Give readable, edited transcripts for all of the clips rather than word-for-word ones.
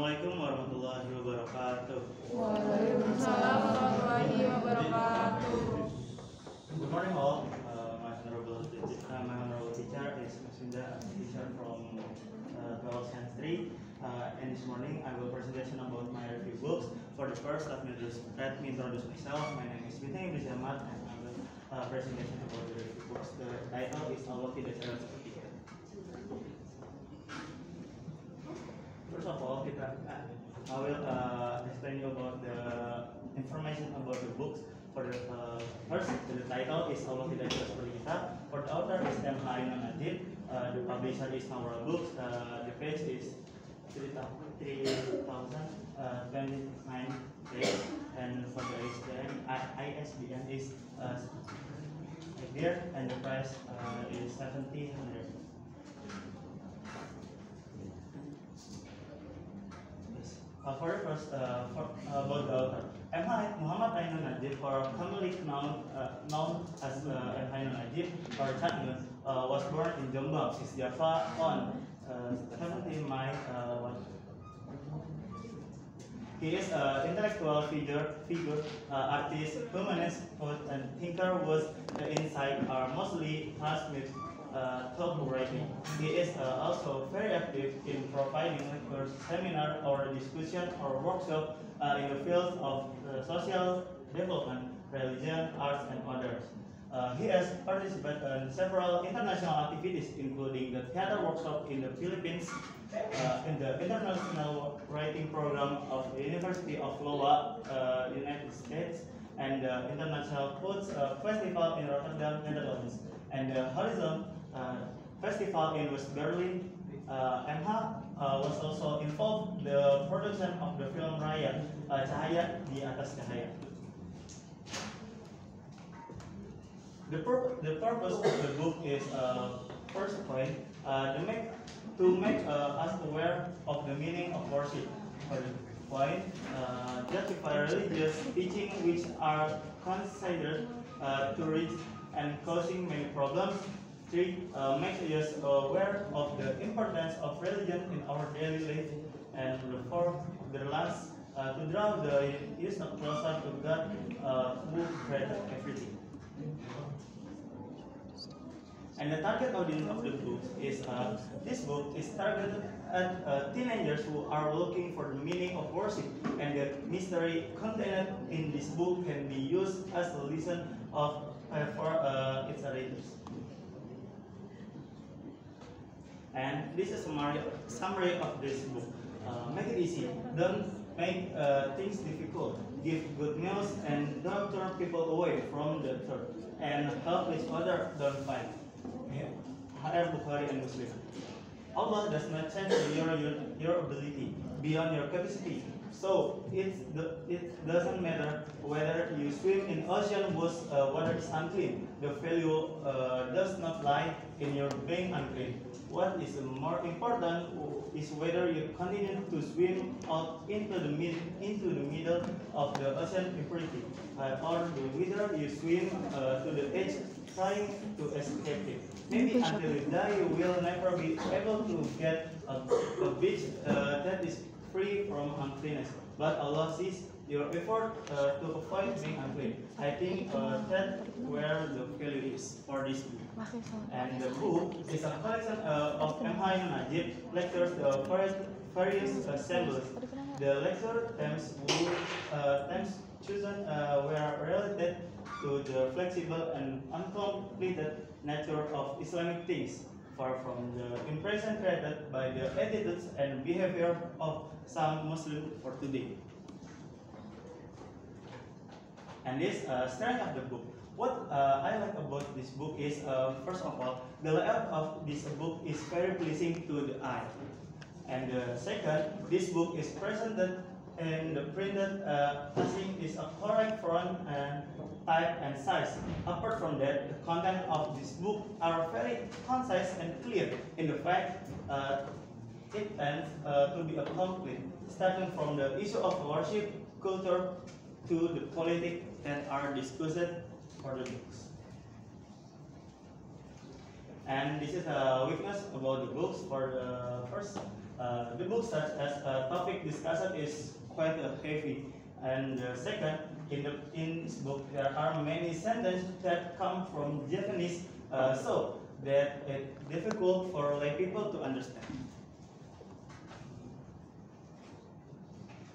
Assalamualaikum warahmatullahi wabarakatuh. Waalaikumsalam warahmatullahi wabarakatuh. Good morning all. My honorable teacher is Masinda, teacher from 12th century. And this morning I will presentation about my review books. For the first, let me introduce myself. My name is Bintang Ibnu Zamat, and I will presentation about the review books. The title is Allah Tidak Jalan Seperti Kita. First of all, I will explain you about the information about the books. For the first, the title is Allah Tidak Jalan Seperti Kita. For the author is M. Ainun Najib. The publisher is Naura Books. The page is 3029 page, and for the ISBN is here, and the price is 1,700. For the first, about the author, Muhammad Ainun Najib, or commonly known as M. Ainun Najib or Chatnun, was born in Jombang, East Java on 17 May. He is an intellectual figure, artist, humanist, poet, and thinker whose insights are mostly tasked with thought writing. He is also very active in providing lectures, seminar, or discussion or workshop in the fields of social development, religion, arts, and others. He has participated in several international activities, including the theater workshop in the Philippines, in the International Writing Program of the University of Iowa, United States, and the International Quotes Festival in Rotterdam, Netherlands, and the Horizon Festival in West Berlin. MH was also involved in the production of the film Raya, Cahaya di Atas Cahaya. The purpose of the book is, first point, to make us aware of the meaning of worship. For the point, justify religious teaching which are considered to reach and causing many problems. 3. Make us aware of the importance of religion in our daily life. And 4. The last, to draw the user closer to God who created everything. And the target audience of the book is, this book is targeted at teenagers who are looking for the meaning of worship, and the mystery contained in this book can be used as a lesson for its readers. And this is a summary of this book. Make it easy. Don't make things difficult. Give good news and don't turn people away from the truth. And help each other, don't fight. Hadar Bukhari and Muslim. Allah does not change your ability beyond your capacity. So it doesn't matter whether you swim in ocean whose water is unclean. The value does not lie in your being unclean. What is more important is whether you continue to swim out into the middle of the ocean impurity, or whether you swim to the edge trying to escape it. Maybe until you die, you will never be able to get a beach that is free from uncleanness. But Allah sees your effort to avoid being unclean. I think that's where the value is for this book. And the book is a collection of M. Ainun Najib lectures the various symbols. The lecture themes chosen were related to the flexible and uncompleted nature of Islamic things, far from the impression created by the attitudes and behavior of some Muslims for today. And this strength of the book. What I like about this book is, first of all, the layout of this book is very pleasing to the eye. And second, this book is presented and the printed passing is a correct font and type and size. Apart from that, the content of this book are very concise and clear. In the fact, it tends to be a complete, starting from the issue of worship, culture, to the politics that are discussed for the books. And this is a weakness about the books. For the first, The book such as topic discussed is quite heavy. And second, in this book there are many sentences that come from Japanese, so that it's difficult for lay people to understand.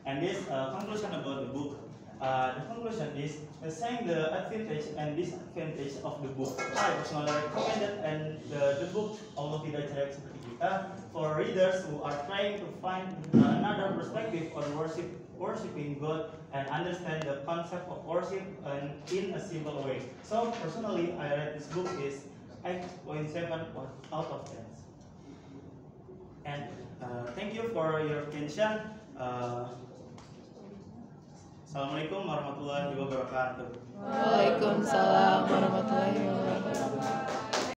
And this conclusion about the book. The conclusion is saying the advantage and disadvantage of the book. I personally recommended and the book Allah Tidak Cerai Seperti Kita for readers who are trying to find another perspective on worshiping God and understand the concept of worship in a simple way. So personally, I read this book is 8.7 out of 10. And thank you for your attention. Assalamualaikum warahmatullahi wabarakatuh. Waalaikumsalam warahmatullahi wabarakatuh.